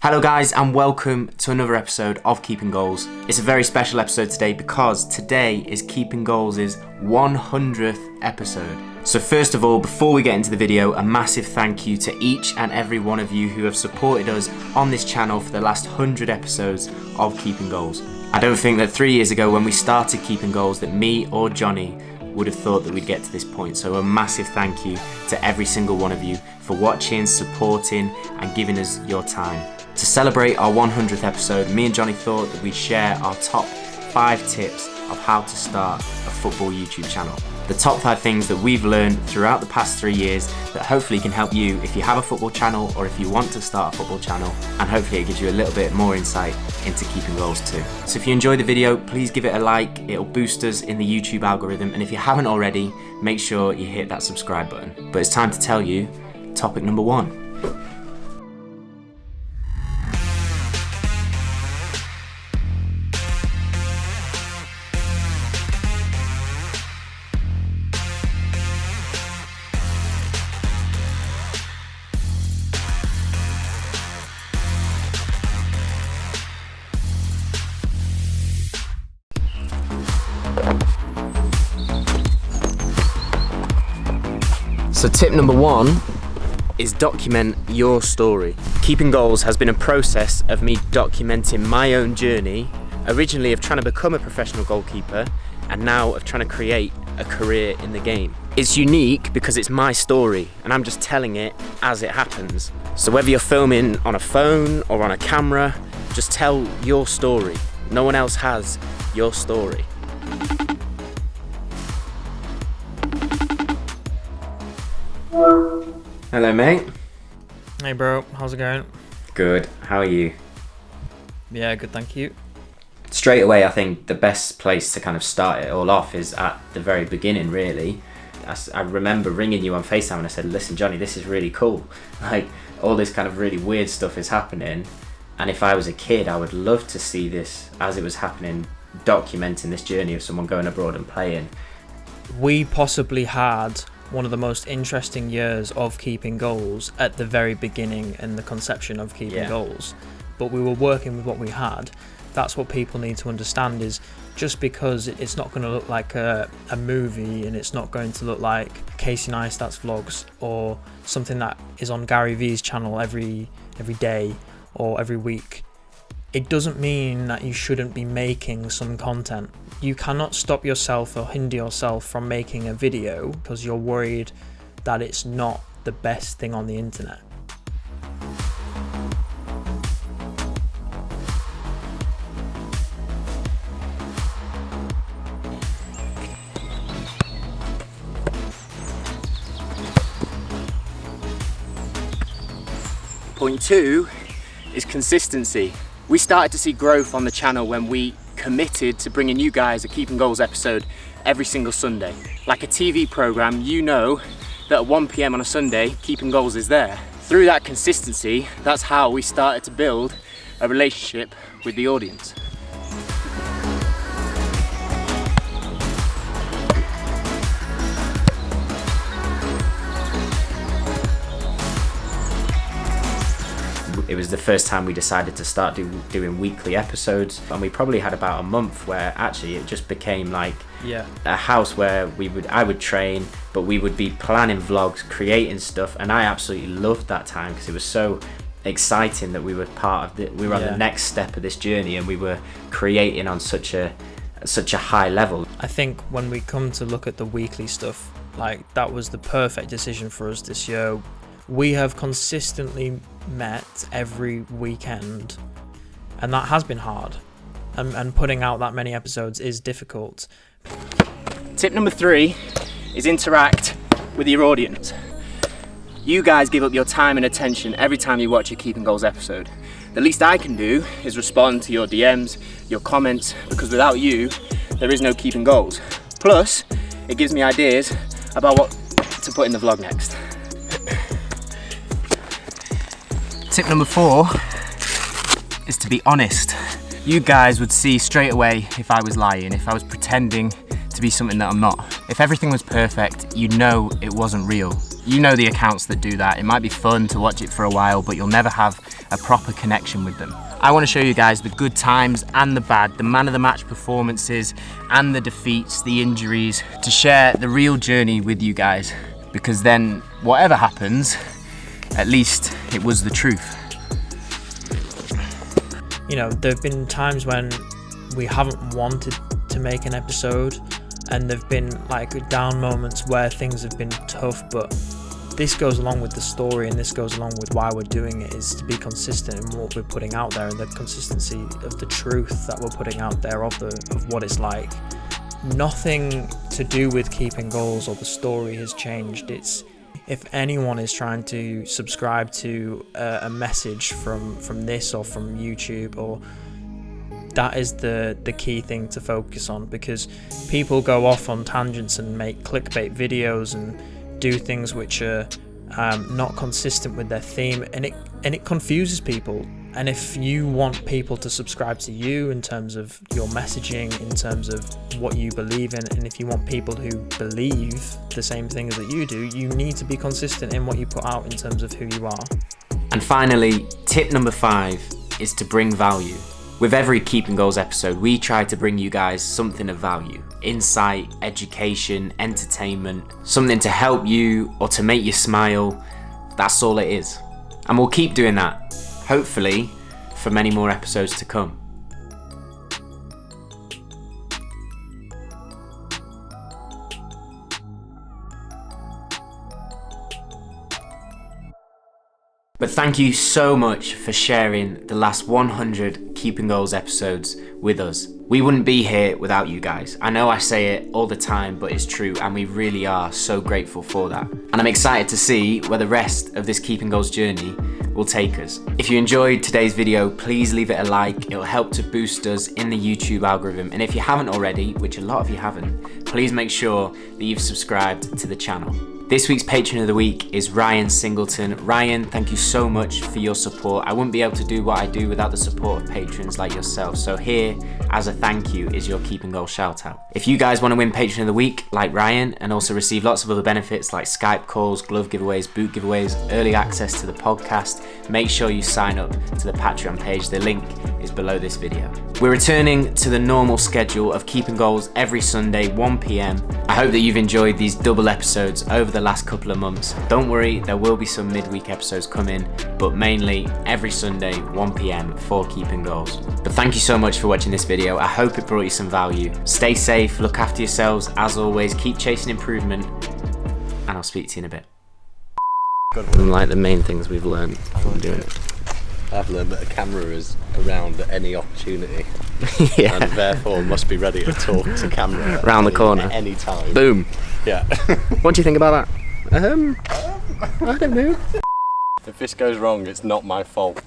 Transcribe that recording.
Hello guys and welcome to another episode of Keeping Goals. It's a very special episode today because today is Keeping Goals' 100th episode. So first of all, before we get into the video, a massive thank you to each and every one of you who have supported us on this channel for the last 100 episodes of Keeping Goals. I don't think that 3 years ago when we started Keeping Goals that me or Jonny would have thought that we'd get to this point. So a massive thank you to every single one of you for watching, supporting and giving us your time. To celebrate our 100th episode, me and Jonny thought that we'd share our top 5 tips of how to start a football YouTube channel. The top 5 things that we've learned throughout the past 3 years that hopefully can help you if you have a football channel or if you want to start a football channel, and hopefully it gives you a little bit more insight into Keeping Goals too. So if you enjoyed the video, please give it a like, it'll boost us in the YouTube algorithm, and if you haven't already, make sure you hit that subscribe button. But it's time to tell you topic number 1. So tip number 1 is document your story. Keeping Goals has been a process of me documenting my own journey, originally of trying to become a professional goalkeeper and now of trying to create a career in the game. It's unique because it's my story and I'm just telling it as it happens. So whether you're filming on a phone or on a camera, just tell your story. No one else has your story. Hello mate. Hey bro, how's it going? Good, how are you? Yeah, good, thank you. Straight away, I think the best place to kind of start it all off is at the very beginning, really. I remember ringing you on FaceTime and I said, listen Jonny, this is really cool. Like, all this kind of really weird stuff is happening, and if I was a kid, I would love to see this as it was happening, documenting this journey of someone going abroad and playing. We possibly had one of the most interesting years of Keeping Goals at the very beginning in the conception of Keeping Goals, but we were working with what we had. That's what people need to understand, is just because it's not going to look like a movie and it's not going to look like Casey Neistat's vlogs or something that is on Gary V's channel every day or every week, it doesn't mean that you shouldn't be making some content. You cannot stop yourself or hinder yourself from making a video because you're worried that it's not the best thing on the internet. Point 2 is consistency. We started to see growth on the channel when we committed to bringing you guys a Keeping Goals episode every single Sunday. Like a TV program, you know that at 1 PM on a Sunday, Keeping Goals is there. Through that consistency, that's how we started to build a relationship with the audience. It was the first time we decided to start doing weekly episodes, and we probably had about a month where actually it just became like a house where I would train, but we would be planning vlogs, creating stuff, and I absolutely loved that time because it was so exciting that we were on the next step of this journey and we were creating on such a high level. I think when we come to look at the weekly stuff, like, that was the perfect decision for us this year. We have consistently met every weekend, and that has been hard, and putting out that many episodes is difficult. Tip number 3 is interact with your audience. You guys give up your time and attention every time you watch a Keeping Goals episode. The least I can do is respond to your DMs, your comments, because without you, there is no Keeping Goals. Plus, it gives me ideas about what to put in the vlog next. Tip number 4 is to be honest. You guys would see straight away if I was lying, if I was pretending to be something that I'm not. If everything was perfect, you'd know it wasn't real. You know the accounts that do that. It might be fun to watch it for a while, but you'll never have a proper connection with them. I want to show you guys the good times and the bad, the man of the match performances and the defeats, the injuries, to share the real journey with you guys. Because then, whatever happens, at least it was the truth. You know, there have been times when we haven't wanted to make an episode, and there've been like down moments where things have been tough, but this goes along with the story, and this goes along with why we're doing it, is to be consistent in what we're putting out there, and the consistency of the truth that we're putting out there of what it's like. Nothing to do with keeping goals or the story has changed. It's, if anyone is trying to subscribe to a message from this or from YouTube, or that is the key thing to focus on, because people go off on tangents and make clickbait videos and do things which are not consistent with their theme, and it confuses people. And if you want people to subscribe to you in terms of your messaging, in terms of what you believe in, and if you want people who believe the same things that you do, you need to be consistent in what you put out in terms of who you are. And finally, tip number 5 is to bring value. With every Keeping Goals episode, we try to bring you guys something of value. Insight, education, entertainment, something to help you or to make you smile. That's all it is. And we'll keep doing that, hopefully, for many more episodes to come. But thank you so much for sharing the last 100 Keeping Goals episodes with us. We wouldn't be here without you guys. I know I say it all the time, but it's true, and we really are so grateful for that. And I'm excited to see where the rest of this Keeping Goals journey will take us. If you enjoyed today's video, please leave it a like. It'll help to boost us in the YouTube algorithm. And if you haven't already, which a lot of you haven't, please make sure that you've subscribed to the channel. This week's Patron of the Week is Ryan Singleton. Ryan, thank you so much for your support. I wouldn't be able to do what I do without the support of patrons like yourself. So here, as a thank you, is your Keeping Goals shout out. If you guys want to win Patron of the Week like Ryan, and also receive lots of other benefits like Skype calls, glove giveaways, boot giveaways, early access to the podcast, make sure you sign up to the Patreon page. The link is below this video. We're returning to the normal schedule of Keeping Goals every Sunday, 1 PM. I hope that you've enjoyed these double episodes over the last couple of months. Don't worry, there will be some midweek episodes coming, but mainly every Sunday, 1 PM for Keeping Goals. But thank you so much for watching this video. I hope it brought you some value. Stay safe, look after yourselves, as always, keep chasing improvement, and I'll speak to you in a bit. Like the main things we've learned from doing it. I've learned that a camera is around at any opportunity, Yeah. and therefore must be ready to talk to camera Round the corner. at any time. Boom. Yeah. What do you think about that? I don't know. If this goes wrong, it's not my fault.